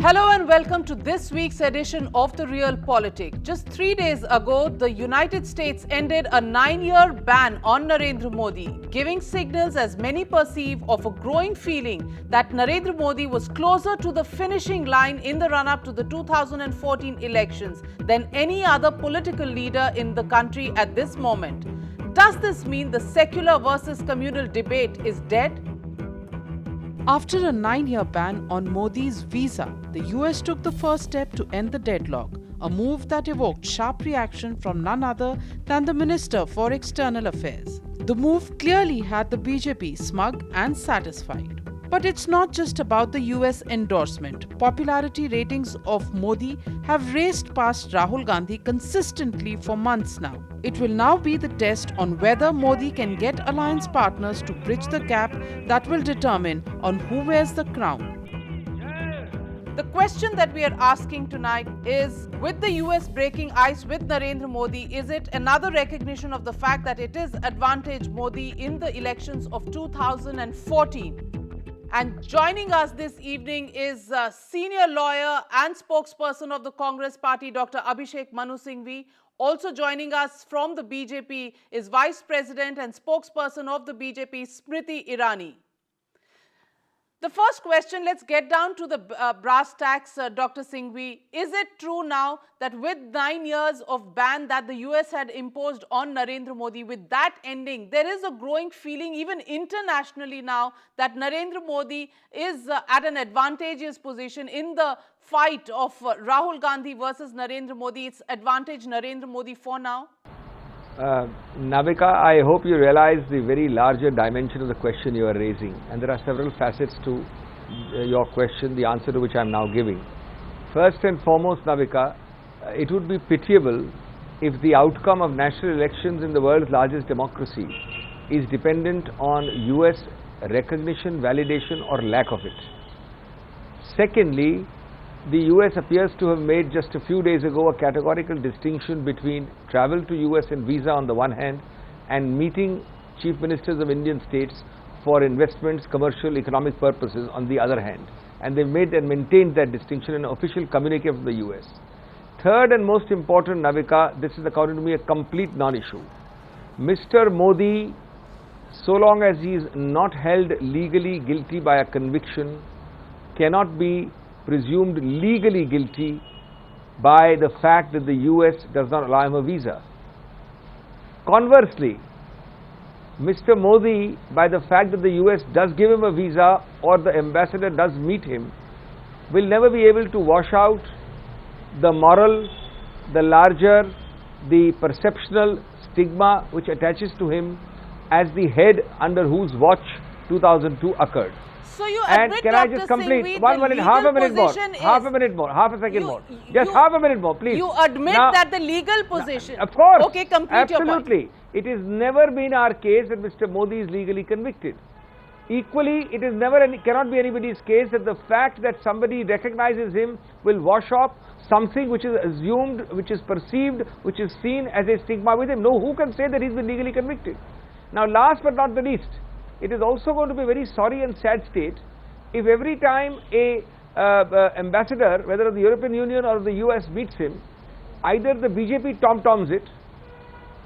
Hello and welcome to this week's edition of The Real Politic. Just 3 days ago, the United States ended a 9-year ban on Narendra Modi, giving signals, as many perceive, of a growing feeling that Narendra Modi was closer to the finishing line in the run-up to the 2014 elections than any other political leader in the country at this moment. Does this mean the secular versus communal debate is dead? After a 9-year ban on Modi's visa, the US took the first step to end the deadlock, a move that evoked sharp reaction from none other than the Minister for External Affairs. The move clearly had the BJP smug and satisfied. But it's not just about the US endorsement. Popularity ratings of Modi have raced past Rahul Gandhi consistently for months now. It will now be the test on whether Modi can get alliance partners to bridge the gap that will determine on who wears the crown. The question that we are asking tonight is, with the US breaking ice with Narendra Modi, is it another recognition of the fact that it is advantage Modi in the elections of 2014? And joining us this evening is senior lawyer and spokesperson of the Congress Party, Dr. Abhishek Manu Singhvi. Also joining us from the BJP is Vice President and spokesperson of the BJP, Smriti Irani. The first question, let's get down to the brass tacks, Dr. Singhvi. Is it true now that with 9 years of ban that the US had imposed on Narendra Modi, with that ending, there is a growing feeling even internationally now that Narendra Modi is at an advantageous position in the fight of Rahul Gandhi versus Narendra Modi? It's advantage Narendra Modi for now? Navika, I hope you realize the very larger dimension of the question you are raising, and there are several facets to your question, the answer to which I am now giving. First and foremost, Navika, it would be pitiable if the outcome of national elections in the world's largest democracy is dependent on US recognition, validation or lack of it. Secondly, the US appears to have made just a few days ago a categorical distinction between travel to US and visa on the one hand and meeting chief ministers of Indian states for investments, commercial, economic purposes on the other hand. And they've made and maintained that distinction in an official communique from the US. Third and most important, Navika, this is according to me a complete non-issue. Mr. Modi, so long as he is not held legally guilty by a conviction, cannot be presumed legally guilty by the fact that the US does not allow him a visa. Conversely, Mr. Modi, by the fact that the US does give him a visa or the ambassador does meet him, will never be able to wash out the moral, the larger, the perceptional stigma which attaches to him as the head under whose watch 2002 occurred. So you And admit, can I just complete one minute, half a minute more, half a second more, just half a minute more, please. You admit now, that the legal position, of course, okay, complete absolutely. Your point. It has never been our case that Mr. Modi is legally convicted. Equally, it is never cannot be anybody's case that the fact that somebody recognizes him will wash off something which is assumed, which is perceived, which is seen as a stigma with him. No, who can say that he's been legally convicted? Now, last but not the least, it is also going to be a very sorry and sad state if every time a ambassador, whether of the European Union or the US meets him, either the BJP tom-toms it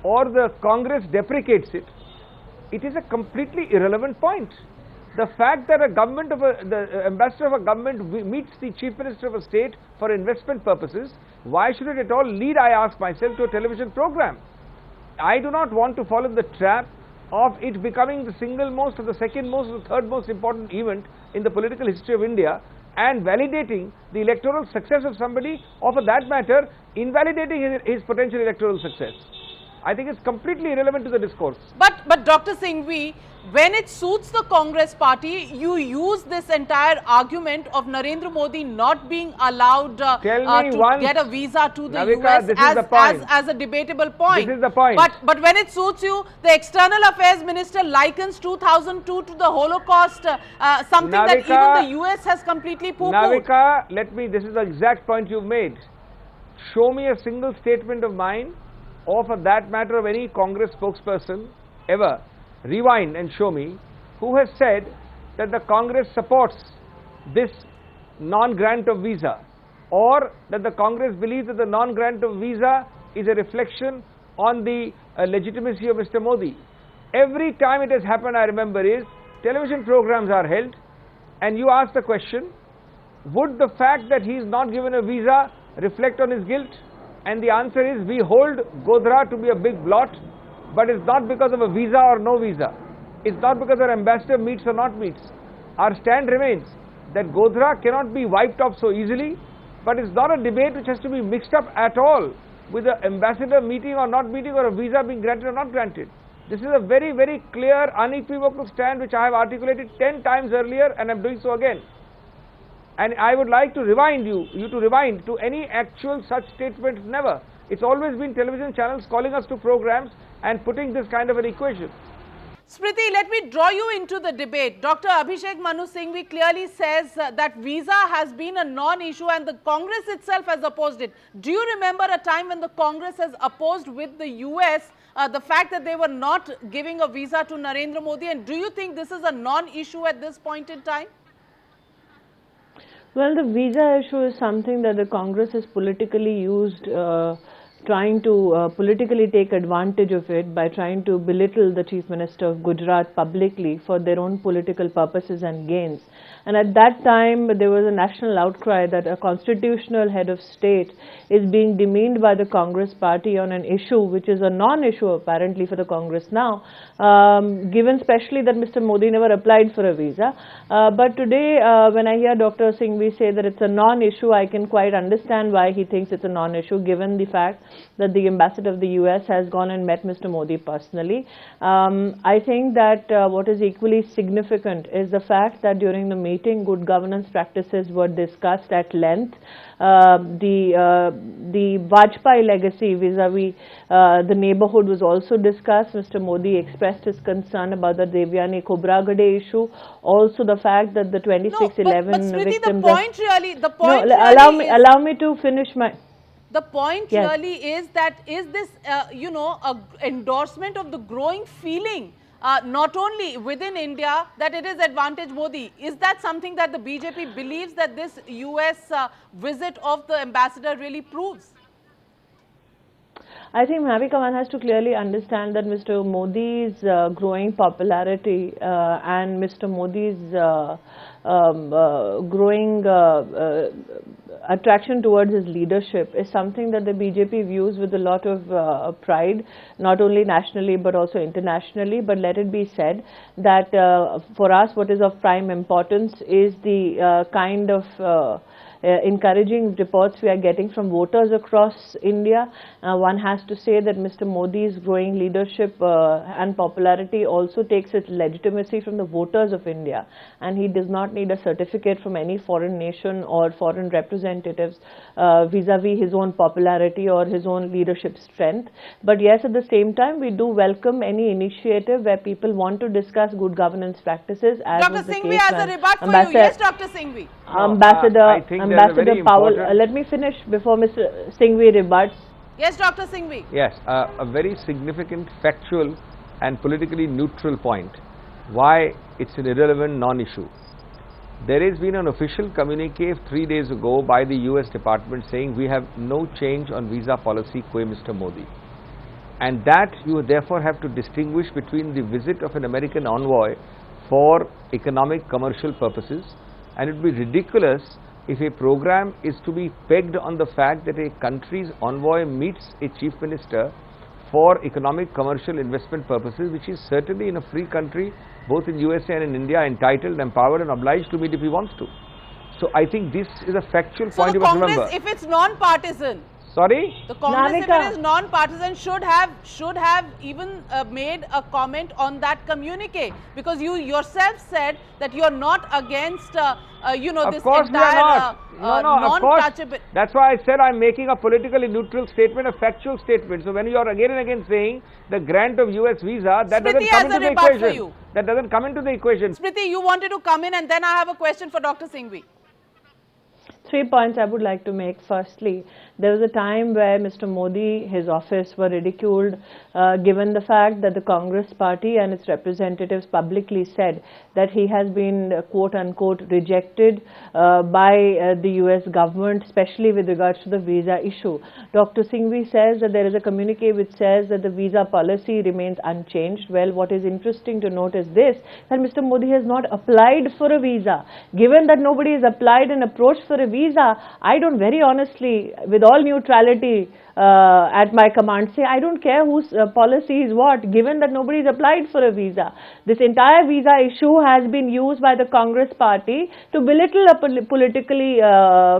or the Congress deprecates it. It is a completely irrelevant point. The fact that the ambassador of a government meets the chief minister of a state for investment purposes, why should it at all lead, I ask myself, to a television program? I do not want to fall in the trap of it becoming the single most or the second most or the third most important event in the political history of India and validating the electoral success of somebody, or for that matter, invalidating his potential electoral success. I think it's completely irrelevant to the discourse. But Dr. Singhvi, when it suits the Congress party, you use this entire argument of Narendra Modi not being allowed to get a visa to the Navika, US as a debatable point. This is the point. But when it suits you, the External Affairs Minister likens 2002 to the Holocaust, something Navika, that even the US has completely poo-pooed. Navika, this is the exact point you've made. Show me a single statement of mine, or for that matter of any Congress spokesperson ever, rewind and show me, who has said that the Congress supports this non-grant of visa, or that the Congress believes that the non-grant of visa is a reflection on the legitimacy of Mr. Modi. Every time it has happened, I remember, is television programs are held and you ask the question, would the fact that he is not given a visa reflect on his guilt? And the answer is, we hold Godhra to be a big blot, but it's not because of a visa or no visa. It's not because our ambassador meets or not meets. Our stand remains that Godhra cannot be wiped off so easily, but it's not a debate which has to be mixed up at all with the ambassador meeting or not meeting, or a visa being granted or not granted. This is a very, very clear, unequivocal stand which I have articulated 10 times earlier, and I am doing so again. And I would like to remind you to rewind to any actual such statement. Never. It's always been television channels calling us to programs and putting this kind of an equation. Smriti, let me draw you into the debate. Dr. Abhishek Manu Singhvi clearly says that visa has been a non-issue and the Congress itself has opposed it. Do you remember a time when the Congress has opposed with the US the fact that they were not giving a visa to Narendra Modi, and do you think this is a non-issue at this point in time? Well, the visa issue is something that the Congress has politically used, trying to politically take advantage of it by trying to belittle the Chief Minister of Gujarat publicly for their own political purposes and gains. And at that time, there was a national outcry that a constitutional head of state is being demeaned by the Congress party on an issue which is a non-issue apparently for the Congress now, given especially that Mr. Modi never applied for a visa. But today, when I hear Dr. Singhvi say that it's a non-issue, I can quite understand why he thinks it's a non-issue, given the fact that the ambassador of the US has gone and met Mr. Modi personally. I think that what is equally significant is the fact that during the meeting, good governance practices were discussed at length. The Vajpayee legacy vis-a-vis the neighborhood was also discussed. Mr. Modi expressed his concern about the Devyani Khobragade issue. Also the fact that the 2611 but Smriti, victims... Allow me to finish my... The point really is that is this, a endorsement of the growing feeling, not only within India, that it is advantage Modi. Is that something that the BJP believes that this US visit of the ambassador really proves? I think Mahavika one has to clearly understand that Mr. Modi's growing popularity and Mr. Modi's growing attraction towards his leadership is something that the BJP views with a lot of pride, not only nationally but also internationally. But let it be said that for us, what is of prime importance is the kind of encouraging reports we are getting from voters across India. One has to say that Mr. Modi's growing leadership and popularity also takes its legitimacy from the voters of India, and he does not need a certificate from any foreign nation or foreign representatives vis-a-vis his own popularity or his own leadership strength. But yes, at the same time, we do welcome any initiative where people want to discuss good governance practices, as Dr. was the Singhvi case has a rebut for you. Yes, Dr. Singhvi. Ambassador Powell, let me finish before Mr. Singhvi rebuts. Yes, Dr. Singhvi. Yes, a very significant factual and politically neutral point why it's an irrelevant non-issue. There has been an official communique 3 days ago by the US Department saying we have no change on visa policy qua Mr. Modi, and that you therefore have to distinguish between the visit of an American envoy for economic commercial purposes, and it would be ridiculous if a program is to be pegged on the fact that a country's envoy meets a chief minister for economic, commercial, investment purposes, which is certainly in a free country, both in USA and in India, entitled, empowered and obliged to meet if he wants to. So I think this is a factual point you must remember. If it's non-partisan, sorry? The Congress, if it is non-partisan, should have even made a comment on that communique, because you yourself said that you are not against, this entire non-touchable. That's why I said I'm making a politically neutral statement, a factual statement. So when you are again and again saying the grant of US visa, that doesn't come into the equation. That doesn't come into the equation. Smriti, you wanted to come in, and then I have a question for Dr. Singhvi. 3 points I would like to make. Firstly, There was a time where Mr. Modi, his office were ridiculed, given the fact that the Congress party and its representatives publicly said that he has been quote unquote rejected by the US government, especially with regards to the visa issue. Dr. Singhvi says that there is a communique which says that the visa policy remains unchanged. Well, what is interesting to note is this, that Mr. Modi has not applied for a visa. Given that nobody has applied and approached for a visa, I don't very honestly, with all neutrality at my command, say I don't care whose policy is what, given that nobody has applied for a visa. This entire visa issue has been used by the Congress party to belittle a politically,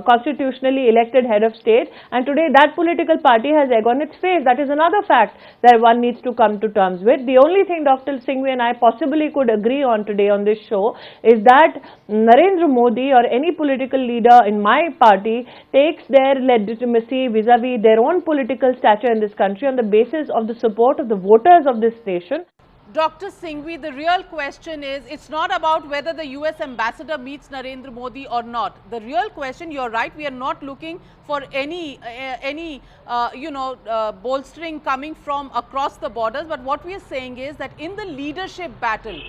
constitutionally elected head of state, and today that political party has egg on its face. That is another fact that one needs to come to terms with. The only thing Dr. Singhvi and I possibly could agree on today on this show is that Narendra Modi or any political leader in my party takes their legitimacy vis-a-vis their own political stature in this country on the basis of the support of the voters of this nation. Dr. Singhvi, the real question is, it's not about whether the US ambassador meets Narendra Modi or not. The real question, you're right, we are not looking for any bolstering coming from across the borders. But what we are saying is that in the leadership battle,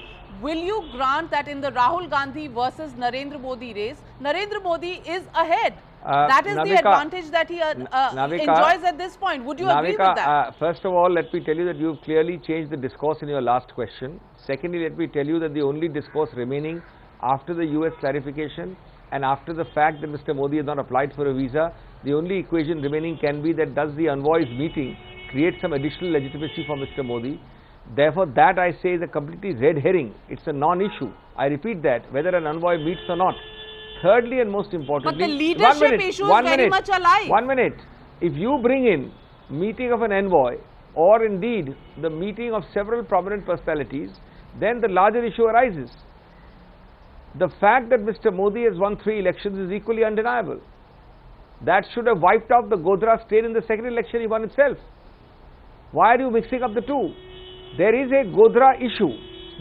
will you grant that in the Rahul Gandhi versus Narendra Modi race, Narendra Modi is ahead? That is the advantage that he enjoys at this point. Would you agree with that? First of all, let me tell you that you've clearly changed the discourse in your last question. Secondly, let me tell you that the only discourse remaining after the US clarification and after the fact that Mr. Modi has not applied for a visa, the only equation remaining can be that does the envoys meeting create some additional legitimacy for Mr. Modi. Therefore, that I say is a completely red herring. It's a non-issue. I repeat that, whether an envoy meets or not. Thirdly and most importantly, but the leadership issue is very much alive. 1 minute. If you bring in meeting of an envoy or indeed the meeting of several prominent personalities, then the larger issue arises. The fact that Mr. Modi has won 3 elections is equally undeniable. That should have wiped out the Godhra state in the second election he won itself. Why are you mixing up the two? There is a Godhra issue.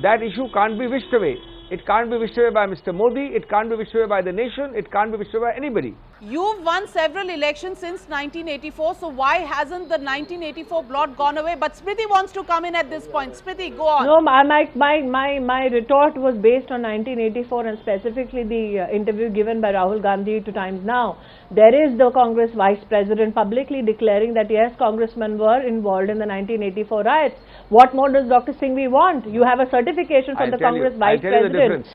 That issue can't be wished away. It can't be wished away by Mr. Modi, it can't be wished away by the nation, it can't be wished away by anybody. You've won several elections since 1984, so why hasn't the 1984 blot gone away? But Smriti wants to come in at this point. Smriti, go on. No, my retort was based on 1984 and specifically the interview given by Rahul Gandhi to Times Now. There is the Congress Vice President publicly declaring that yes, congressmen were involved in the 1984 riots. What more does Dr. Singhvi want? You have a certification from the Congress Vice President.